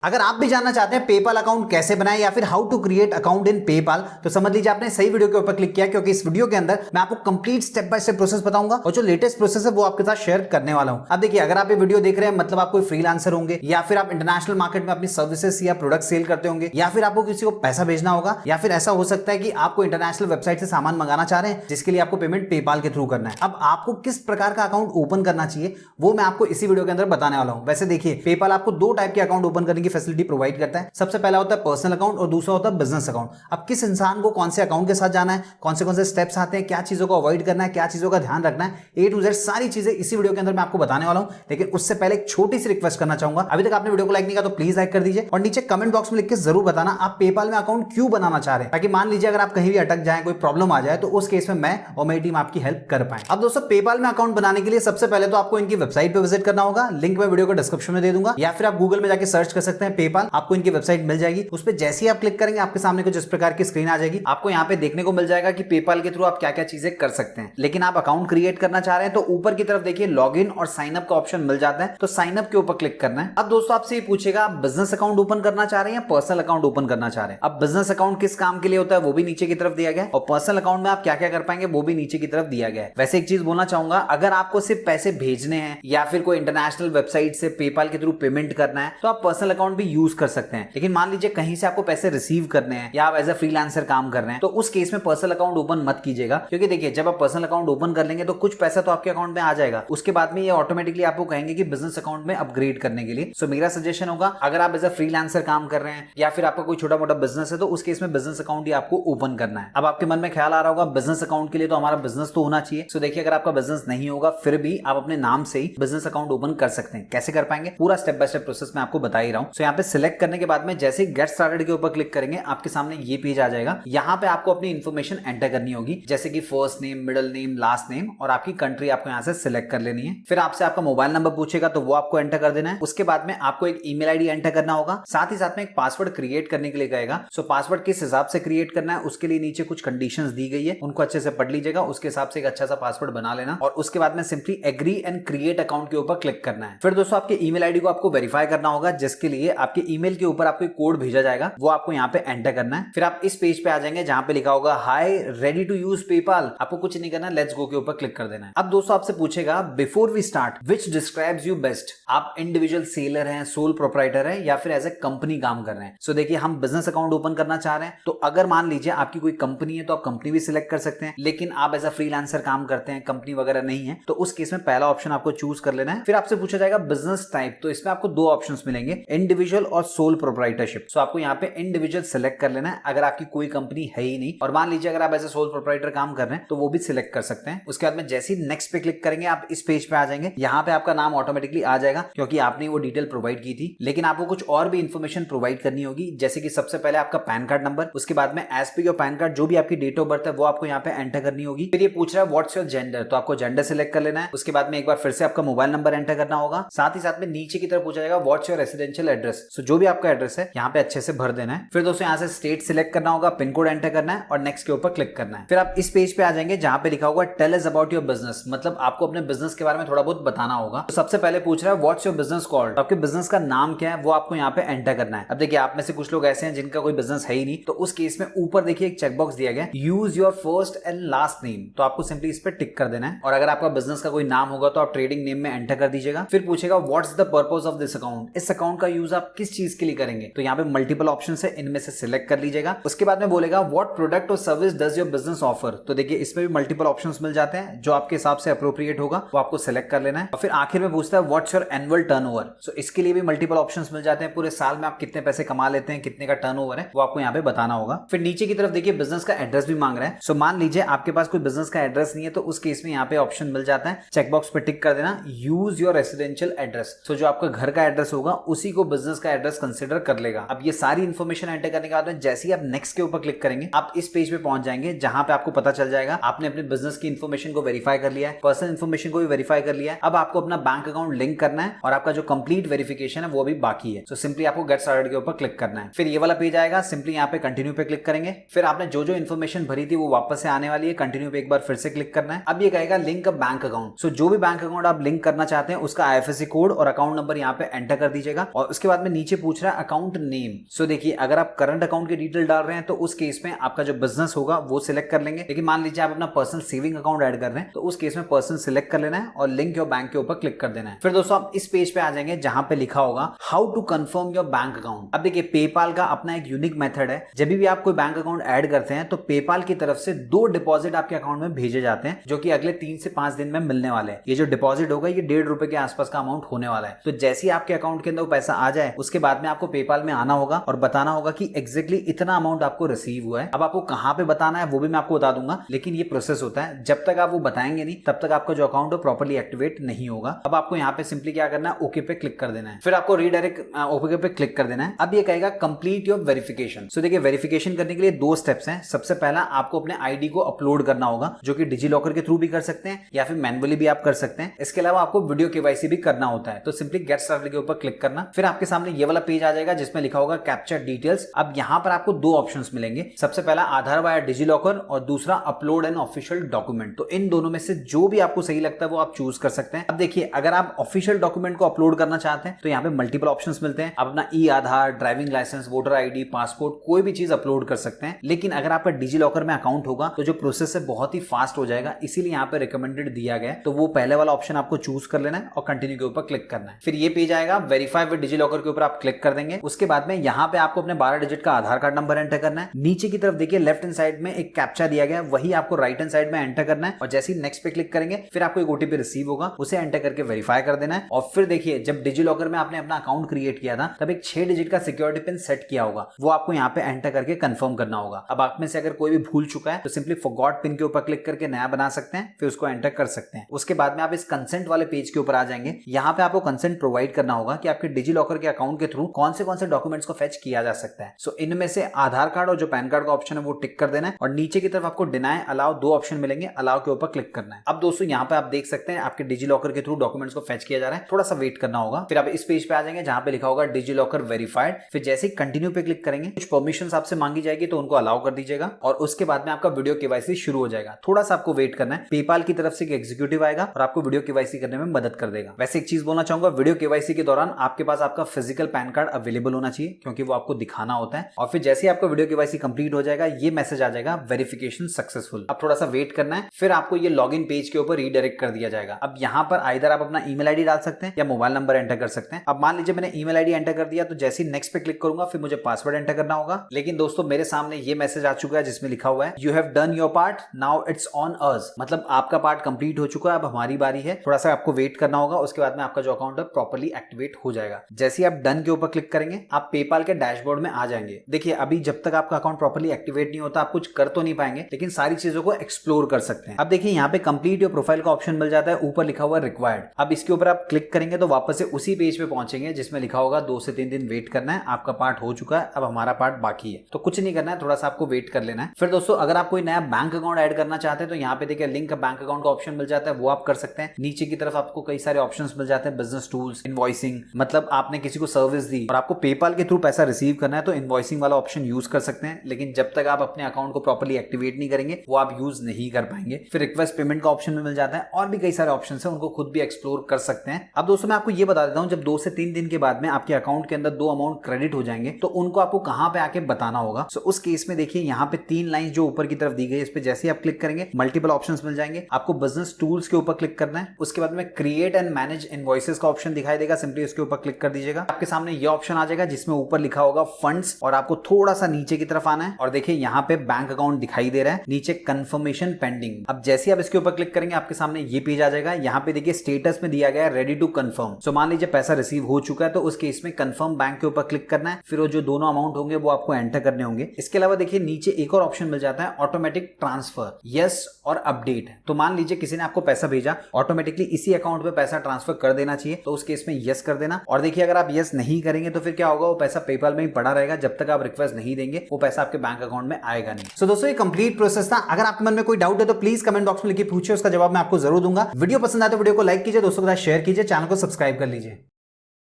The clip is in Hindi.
अगर आप भी जानना चाहते हैं पेपाल अकाउंट कैसे बनाएं या फिर how to create account in PayPal, तो समझ लीजिए आपने सही वीडियो के ऊपर क्लिक किया, क्योंकि इस वीडियो के अंदर मैं आपको complete step by step process बताऊंगा और जो लेटेस्ट प्रोसेस है वो आपके साथ शेयर करने वाला हूं। अब देखिए, अगर आप ये वीडियो देख रहे हैं मतलब आप कोई फ्रीलांसर होंगे या फिर आप इंटरनेशनल मार्केट में अपनी सर्विसेज या प्रोडक्ट सेल करते होंगे या फिर आपको किसी को पैसा भेजना होगा या फिर ऐसा हो सकता है कि आपको इंटरनेशनल वेबसाइट से सामान मंगाना चाह रहे हैं जिसके लिए आपको पेमेंट पेपाल के थ्रू करना है। अब आपको किस प्रकार का अकाउंट ओपन करना चाहिए वो मैं आपको इसी वीडियो के अंदर बताने वाला हूं। वैसे देखिए, पेपाल आपको दो टाइप के अकाउंट ओपन करने की फैसिलिटी प्रोवाइड करता है। सबसे पहला होता है पर्सनल अकाउंट और दूसरा होता है बिजनेस अकाउंट। अब किस इंसान को कौन से अकाउंट के साथ जाना है, कौन से स्टेप्स आते हैं, क्या चीजों को अवॉइड करना है, क्या चीजों का ध्यान रखना है, ए टू जेड सारी चीजें इसी वीडियो के अंदर मैं आपको बताने वाला हूं। लेकिन उससे पहले एक छोटी सी रिक्वेस्ट करना चाहूंगा, अभी तक आपने वीडियो को लाइक नहीं किया तो प्लीज लाइक कर दीजिए और नीचे कमेंट बॉक्स में लिख के जरूर बताना आप पेपाल में अकाउंट क्यों बनाना चाह रहे हैं, ताकि मान लीजिए अगर आप कहीं भी अटक जाए, कोई प्रॉब्लम आ जाए तो उस केस में मैं और मेरी टीम आपकी हेल्प कर पाए। अब दोस्तों, पेपाल में अकाउंट बनाने के लिए सबसे पहले तो आपको इनकी वेबसाइट पे विजिट करना होगा। लिंक मैं वीडियो को डिस्क्रिप्शन में दे दूंगा या फिर आप गूगल में जाकर सर्च कर सकते हैं पेपाल, आपको इनकी वेबसाइट मिल जाएगी। उस पर जैसे ही आप क्लिक करेंगे आपके सामने कुछ इस प्रकार की स्क्रीन आ जाएगी। आपको यहाँ पे देखने को मिल जाएगा कि पेपाल के थ्रू आप क्या क्या चीजें कर सकते हैं। लेकिन आप अकाउंट क्रिएट करना चाह रहे हैं तो ऊपर की तरफ देखिए लॉगिन और साइन अप का ऑप्शन मिल जाता है, तो साइन अप के ऊपर क्लिक करना है। अब दोस्तों आपसे ये पूछेगा आप बिजनेस अकाउंट ओपन करना चाह रहे हैं या पर्सनल अकाउंट ओपन करना चाह रहे हैं। अब बिजनेस अकाउंट किस काम के लिए होता है वो भी नीचे की तरफ दिया गया है और पर्सनल अकाउंट में आप क्या क्या कर पाएंगे वो भी नीचे की तरफ दिया गया है। वैसे एक चीज बोलना चाहूंगा, अगर आपको सिर्फ पैसे भेजने हैं या फिर कोई इंटरनेशनल वेबसाइट से पेपाल के थ्रू पेमेंट करना है तो आप पर्सनल अकाउंट भी यूज कर सकते हैं। लेकिन मान लीजिए कहीं से आपको पैसे रिसीव करने हैं या आप एज अ फ्रीलांसर काम कर रहे हैं तो उस केस में पर्सनल अकाउंट ओपन मत कीजिएगा, क्योंकि देखिए जब आप पर्सनल अकाउंट ओपन कर लेंगे तो कुछ पैसा तो आपके अकाउंट में आ जाएगा, उसके बाद में ये ऑटोमेटिकली आपको कहेंगे कि बिजनेस अकाउंट में अपग्रेड करने के लिए। सो मेरा सजेशन होगा, अगर आप एज अ फ्रीलांसर काम कर रहे हैं या फिर आपका कोई छोटा मोटा बिजनेस है तो उस केस में बिजनेस अकाउंट ही आपको ओपन करना है। अब आपके मन में ख्याल आ रहा होगा बिजनेस अकाउंट के लिए तो हमारा बिजनेस तो होना चाहिए। सो देखिए, अगर आपका बिजनेस नहीं होगा फिर भी आप अपने नाम से ही बिजनेस अकाउंट ओपन कर सकते हैं। कैसे कर पाएंगे पूरा स्टेप बाय स्टेप प्रोसेस मैं आपको बता ही रहा हूं। सो यहाँ पे सिलेक्ट करने के बाद में जैसे ही गेट स्टार्टेड के ऊपर क्लिक करेंगे आपके सामने ये पेज आ जाएगा। यहाँ पे आपको अपनी इन्फॉर्मेशन एंटर करनी होगी, जैसे कि first name, middle name, last name और आपकी कंट्री आपको यहाँ से सिलेक्ट कर लेनी है। फिर आपसे आपका मोबाइल नंबर पूछेगा तो वो आपको एंटर कर देना है। उसके बाद में आपको एक ईमेल आईडी एंटर करना होगा, साथ ही साथ में एक पासवर्ड क्रिएट करने के लिए कहेगा। सो पासवर्ड किस हिसाब से क्रिएट करना है उसके लिए नीचे कुछ कंडीशंस दी गई है, उनको अच्छे से पढ़ लीजिएगा, उसके हिसाब से एक अच्छा सा पासवर्ड बना लेना और उसके बाद में simply agree and create account के ऊपर क्लिक करना है। फिर दोस्तों आपके ईमेल आईडी को आपको वेरीफाई करना होगा, जिसके लिए आपके ईमेल के ऊपर आपको एक कोड भेजा जाएगा, वो आपको यहाँ पे एंटर करना है। फिर आप इस पेज पे आ जाएंगे जहां पे लिखा होगा हाय रेडी टू यूज पेपाल, आपको कुछ नहीं करना, लेट्स गो के ऊपर क्लिक कर देना है। अब दोस्तों आपसे पूछेगा before we start which describes you best, आप इंडिविजुअल सेलर हैं, सोल प्रोप्राइटर है या फिर एज ए कंपनी काम कर रहे हैं। सो देखिए, हम बिजनेस अकाउंट ओपन करना चाह रहे हैं तो अगर मान लीजिए आपकी कोई कंपनी है तो आप कंपनी भी सिलेक्ट कर सकते हैं, लेकिन आप एज अ फ्रीलांसर काम करते हैं, कंपनी वगैरह नहीं है, तो उस केस में पहला ऑप्शन आपको चूज कर लेना है। फिर आपसे पूछा जाएगा बिजनेस टाइप, तो इसमें आपको दो ऑप्शंस मिलेंगे, इंडिविजुअल और सोल प्रोप्राइटरशिप। सो आपको यहाँ पे इंडिविजुअल सिलेक्ट कर लेना है अगर आपकी कोई कंपनी है ही नहीं, और मान लीजिए अगर आप एज ए सोल प्रोप्राइटर काम कर रहे हैं तो वो भी सिलेक्ट कर सकते हैं। उसके बाद में जैसे ही नेक्स्ट पे क्लिक करेंगे आप इस पेज पे आ जाएंगे। यहाँ पे आपका नाम ऑटोमेटिकली आ जाएगा क्योंकि आपने वो डिटेल प्रोवाइड की थी, लेकिन आपको कुछ और भी इंफॉर्मेशन प्रोवाइड करनी होगी, जैसे कि सबसे पहले आपका पैन कार्ड नंबर, उसके बाद में एज पे योर पैन कार्ड जो भी आपकी डेट ऑफ बर्थ है वो आपको यहाँ पे एंटर करनी होगी। फिर ये पूछ रहा है व्हाट्स योर जेंडर, तो आपको जेंडर सिलेक्ट कर लेना है। उसके बाद में एक बार फिर से आपका मोबाइल नंबर एंटर करना होगा, साथ ही साथ में नीचे की तरफ पूछा जाएगा व्हाट्स योर रेसिडेंशियल एड्रेस, सो जो भी आपका एड्रेस है यहाँ पे अच्छे से भर देना है। फिर दोस्तों यहाँ से स्टेट सिलेक्ट करना होगा, पिन कोड एंटर करना है और नेक्स्ट के ऊपर क्लिक करना है। फिर आप इस पेज पे आ जाएंगे जहां पे लिखा होगा tell us about your business, मतलब आपको अपने बिजनेस के बारे में थोड़ा बहुत बताना होगा। तो सबसे पहले पूछ रहा है व्हाट्स योर बिजनेस कॉल्ड, आपके बिजनेस का नाम क्या है वो आपको यहाँ पे एंटर करना है। अब देखिए, आप में से कुछ लोग ऐसे हैं जिनका कोई बिजनेस है ही नहीं, तो उस केस में ऊपर देखिए एक चेकबॉक्स दिया गया use your first and last name, तो आपको सिंपली इस पे टिक कर देना है। और अगर आपका बिजनेस का कोई नाम होगा तो आप ट्रेडिंग नेम में एंटर कर दीजिएगा। फिर पूछेगा what's the purpose of this account, इस अकाउंट का यूज आप किस चीज के लिए करेंगे, तो यहाँ पे मल्टीपल ऑप्शन है, इनमें से सिलेक्ट कर लीजिएगा। उसके बाद में बोलेगा व्हाट प्रोडक्ट और service does your business offer, तो देखिए इसमें भी मल्टीपल ऑप्शंस मिल जाते हैं, जो आपके हिसाब से अप्रोप्रिएट होगा वो आपको सिलेक्ट कर लेना है। और फिर आखिर में पूछता है व्हाट्स योर एनुअल टर्नओवर, सो इसके लिए भी मल्टीपल ऑप्शंस मिल जाते हैं, पूरे साल में आप कितने पैसे कमा लेते हैं, कितने का टर्नओवर है वो आपको यहाँ पे बताना होगा। फिर नीचे की तरफ देखिए बिजनेस का एड्रेस भी मांग रहा है। सो मान लीजिए आपके पास कोई बिजनेस का एड्रेस नहीं है तो उस केस में यहाँ पे ऑप्शन मिल जाता है, चेकबॉक्स पे टिक कर देना यूज योर रेसिडेंशियल एड्रेस, सो जो आपका घर का एड्रेस होगा उसी को बिजनेस का एड्रेस कंसिडर कर लेगा। अब ये सारी इन्फॉर्मेशन एंटर करने के बाद में जैसे ही आप नेक्स्ट के ऊपर क्लिक करेंगे आप इस पेज पे पहुंच जाएंगे जहां पे आपको पता चल जाएगा आपने अपने बिजनेस की इन्फॉर्मेशन को वेरीफाई कर लिया है, पर्सनल इन्फॉर्मेशन को भी वेरीफाई कर लिया है। अब आपको अपना बैंक अकाउंट लिंक करना है और आपका जो कंप्लीट वेरिफिकेशन है वो भी बाकी है। सो सिंपली आपको गेट स्टार्टेड के ऊपर क्लिक करना है। फिर ये वाला पेज आएगा, सिंपली यहाँ पे कंटिन्यू पे क्लिक करेंगे। फिर आपने जो जो इन्फॉर्मेशन भरी थी वो वापस से आने वाली है, कंटिन्यू पे एक बार फिर से क्लिक करना है। अब ये कहेगा लिंक अ बैंक अकाउंट, सो जो भी बैंक अकाउंट आप लिंक करना चाहते हैं उसका IFSC कोड और अकाउंट नंबर यहाँ पे एंटर कर दीजिएगा और उसके बाद में नीचे पूछ रहा है अकाउंट नेम। सो देखिए अगर आप करंट अकाउंट की डिटेल डाल रहे हैं तो उस केस में आपका जो बिजनेस होगा वो सिलेक्ट कर लेंगे, लेकिन मान लीजिए आप अपना पर्सनल सेविंग अकाउंट ऐड कर रहे हैं तो उस केस में पर्सनल सिलेक्ट कर लेना है और लिंक योर बैंक के ऊपर क्लिक कर देना है। फिर दोस्तों आप इस पेज पे आ जाएंगे जहां पे लिखा होगा how to confirm your bank account. अब देखिए पेपाल का अपना एक यूनिक मेथड है, जब भी आप कोई बैंक अकाउंट ऐड करते हैं तो पेपाल की तरफ से 2 डिपॉजिट आपके अकाउंट में भेजे जाते हैं जो कि अगले 3 से 5 दिन में मिलने वाले हैं। ये जो डिपॉजिट होगा ये ₹1.5 के आसपास का अमाउंट होने वाला है। तो जैसे ही आपके अकाउंट के अंदर वो पैसा आ जाए उसके बाद में आपको पेपाल में आना होगा और बताना होगा कि एग्जैक्टली इतना अमाउंट आपको रिसीव हुआ है। अब आपको कहां पे बताना है वो भी मैं आपको बता दूंगा, लेकिन ये प्रोसेस होता है, जब तक आप वो बताएंगे नहीं तब तक आपका जो अकाउंट है प्रॉपर्ली एक्टिवेट नहीं होगा। अब आपको यहाँ पे सिंपली क्या करना है, ओके पे क्लिक कर देना है, फिर आपको रीडायरेक्ट ओके पे क्लिक कर देना है। अब ये कहेगा कंप्लीट योर वेरिफिकेशन। सो देखिए वेरिफिकेशन करने के लिए 2 स्टेप्स हैं। सबसे पहला आपको अपने आईडी को अपलोड करना होगा, जो कि डिजी लॉकर के थ्रू भी कर सकते हैं या फिर मैनुअली भी आप कर सकते हैं। इसके अलावा आपको वीडियो केवाईसी भी करना होता है। तो सिंपली गेट स्टार्टेड के ऊपर क्लिक करना, फिर आपके सामने ये वाला पेज आ जाएगा जिसमें लिखा होगा कैप्चर डिटेल्स। अब यहाँ पर आपको 2 ऑप्शंस मिलेंगे, सबसे पहला आधार वाया डिजी लॉकर और दूसरा अपलोड एन ऑफिशियल डॉक्यूमेंट। तो इन दोनों में से जो भी आपको सही लगता है वो आप चूज कर सकते हैं। अब देखिए अगर आप ऑफिशियल डॉक्यूमेंट को अपलोड करना चाहते हैं तो यहाँ पे मल्टीपल ऑप्शंस मिलते हैं। आप अपना E Aadhaar, driving licence, voter ID, passport, कोई भी चीज अपलोड कर सकते हैं। लेकिन अगर आपका डिजी लॉकर में अकाउंट होगा तो जो प्रोसेस है बहुत ही फास्ट हो जाएगा, इसीलिए यहाँ पे रिकमेंडेड दिया गया है। तो वो पहले वाला ऑप्शन आपको चूज कर लेना है और कंटिन्यू के ऊपर क्लिक करना है। फिर ये पेज आएगा, वेरीफाई विद डिजी लॉकर के ऊपर आप क्लिक कर देंगे। उसके बाद में यहाँ पे आपको अपने 12 डिजिट का आधार कार्ड नंबर एंटर करना है। नीचे की तरफ देखिए लेफ्ट हैंड साइड में एक कैप्चा दिया गया है, वही आपको राइट हैंड साइड में एंटर करना है और जैसे ही नेक्स्ट पे क्लिक करेंगे फिर आपको एक ओटीपी रिसीव होगा, उसे एंटर करके वेरीफाई कर देना है। और फिर देखिए जब डिजी लॉकर में आपने अपना अकाउंट क्रिएट किया था तब एक 6 डिजिट का सिक्योरिटी पिन सेट किया होगा, वो आपको यहाँ पे एंटर करके कंफर्म करना होगा। अब आप में से अगर कोई भी भूल चुका है तो सिंपली फॉरगॉट पिन के ऊपर क्लिक करके नया बना सकते हैं, फिर उसको एंटर कर सकते हैं। उसके बाद में आप इस कंसेंट वाले पेज के ऊपर आ जाएंगे। यहाँ पे आपको कंसेंट प्रोवाइड करना होगा कि आपके डिजी लॉकर के अकाउंट के थ्रू कौन से डॉक्यूमेंट्स को फेच किया जा सकता है। सो इनमें से आधार कार्ड और जो पैन कार्ड का ऑप्शन है वो टिक कर देना है और नीचे की तरफ आपको डिनाई अलाउ 2 ऑप्शन मिलेंगे, अलाउ के ऊपर क्लिक करना है। अब दोस्तों यहाँ पे आप देख सकते हैं आपके डिजी लॉकर के थ्रू डॉक्यूमेंट्स को फेच किया जा रहा है, थोड़ा सा वेट करना होगा। फिर आप इस पेज पे आ जाएंगे जहां पे लिखा होगा डिजी लॉकर वेरीफाइड। फिर जैसे ही कंटिन्यू पे क्लिक करेंगे कुछ परमिशंस आपसे मांगी जाएगी तो उनको अलाउ कर दीजिएगा और उसके बाद में आपका वीडियो केवाईसी शुरू हो जाएगा। थोड़ा सा आपको वेट करना है, पेपाल की तरफ से एक एग्जीक्यूटिव आएगा और आपको वीडियो केवाईसी करने में मदद कर देगा। वैसे एक चीज बोलना चाहूंगा, वीडियो केवाईसी के दौरान आपके पास आपका फिजिकल पैन कार्ड अवेलेबल होना चाहिए क्योंकि वो आपको दिखाना होता है। और फिर जैसे ही आपका वीडियो केवाईसी कंप्लीट हो जाएगा ये मैसेज आ जाएगा वेरिफिकेशन सक्सेसफुल। अब थोड़ा सा वेट करना है, फिर आपको ये लॉगिन पेज के ऊपर रीडायरेक्ट कर दिया जाएगा। अब यहाँ पर आइदर आप अपना ईमेल आईडी डाल सकते हैं या मोबाइल नंबर एंटर कर सकते हैं। अब मान लीजिए मैंने ईमेल आईडी एंटर कर दिया तो जैसे ही नेक्स्ट पे क्लिक करूंगा फिर मुझे पासवर्ड एंटर करना होगा। लेकिन दोस्तों मेरे सामने ये मैसेज आ चुका है जिसमें लिखा हुआ है you have done your part, now it's on us. मतलब आपका पार्ट कंप्लीट हो चुका है, अब हमारी बारी है। थोड़ा सा आपको वेट करना होगा, उसके बाद में आपका जो अकाउंट है प्रॉपर्ली एक्टिवेट हो जाएगा। जैसे ही आप डन के ऊपर क्लिक करेंगे आप पेपाल के डैशबोर्ड में आ जाएंगे। देखिए अभी जब तक आपका अकाउंट प्रॉपर्ली एक्टिवेट नहीं होता आप कुछ कर तो नहीं पाएंगे, लेकिन सारी चीजों को एक्सप्लोर कर सकते हैं। अब देखिए यहाँ पे कंप्लीट योर प्रोफाइल का ऑप्शन मिल जाता है, ऊपर लिखा हुआ रिक्वायर्ड। अब इसके ऊपर आप क्लिक करेंगे तो वापस से उसी पेज पे पहुंचेंगे जिसमें लिखा होगा 2 से 3 दिन वेट करना है, आपका पार्ट हो चुका है, अब हमारा पार्ट बाकी है। तो कुछ नहीं करना है, थोड़ा सा आपको वेट कर लेना है। फिर दोस्तों अगर आप कोई नया बैंक अकाउंट ऐड करना चाहते हैं तो यहाँ पे देखिए लिंक बैंक अकाउंट का ऑप्शन मिल जाता है, वो आप कर सकते हैं। नीचे की तरफ आपको कई सारे ऑप्शंस मिल जाते हैं, बिजनेस टूल्स, इनवॉइसिंग, मतलब आपने किसी को सर्विस दी और आपको पेपाल के थ्रू पैसा रिसीव करना है तो इनवॉइसिंग वाला ऑप्शन यूज कर सकते हैं। लेकिन जब तक आप अपने अकाउंट को प्रॉपर्ली एक्टिवेट नहीं करेंगे वो आप यूज नहीं कर पाएंगे। फिर रिक्वेस्ट पेमेंट का ऑप्शन मिल जाता है और भी कई सारे ऑप्शन है, उनको खुद भी एक्सप्लोर कर सकते हैं। अब दोस्तों मैं आपको ये बता देता हूं, जब 2 से 3 दिन के बाद में आपके अकाउंट के अंदर 2 अमाउंट क्रेडिट हो जाएंगे तो उनको आपको कहां पे आके बताना होगा। सो उस केस में देखिए यहाँ पे 3 लाइन जो ऊपर की तरफ दी गई है, इस पे जैसे ही आप क्लिक करेंगे मल्टीपल ऑप्शंस मिल जाएंगे। आपको बिजनेस टूल्स के ऊपर क्लिक करना है, उसके बाद में क्रिएट एंड मैनेज इनवॉइसेस का ऑप्शन दिखाई देगा, सिंपली उसके ऊपर क्लिक कर दीजिएगा। आपके सामने ये ऑप्शन आ जाएगा जिसमें ऊपर लिखा होगा फंड्स और आपको थोड़ा सा नीचे की तरफ आना है और देखिए यहाँ पे बैंक अकाउंट दिखाई दे रहा है, नीचे कंफर्मेशन पेंडिंग। अब जैसे ही आप इसके ऊपर क्लिक करेंगे आपके सामने ये पेज आ जाएगा। यहाँ पे देखिए स्टेटस में दिया गया है रेडी टू कंफर्म। सो मान लीजिए पैसा रिसीव हो चुका है तो उस केस में कंफर्म बैंक के ऊपर क्लिक करना है, फिर वो जो दोनों अमाउंट होंगे वो आपको एंटर करने होंगे। इसके अलावा देखिए नीचे एक और ऑप्शन मिल जाता है ऑटोमेटिक ट्रांसफर, यस और अपडेट। तो मान लीजिए किसी ने आपको पैसा भेजा, ऑटोमेटिकली इसी अकाउंट पे पैसा ट्रांसफर कर देना चाहिए, तो उस केस में यस कर देना। और देखिए अगर आप यस नहीं करेंगे तो फिर क्या होगा, वो पैसा पेपाल में ही पड़ा रहेगा, जब तक आप रिक्वेस्ट नहीं देंगे वो पैसा आपके बैंक अकाउंट में आएगा नहीं। सो दोस्तों ये कंप्लीट प्रोसेस था। अगर आपके मन में कोई डाउट है तो प्लीज कमेंट बॉक्स में लिखिए, पूछिए, उसका जवाब मैं आपको जरूर दूंगा। वीडियो पसंद आए तो वीडियो को लाइक कीजिए, दोस्तों के साथ शेयर कीजिए, चैनल को सब्सक्राइब कर लीजिए।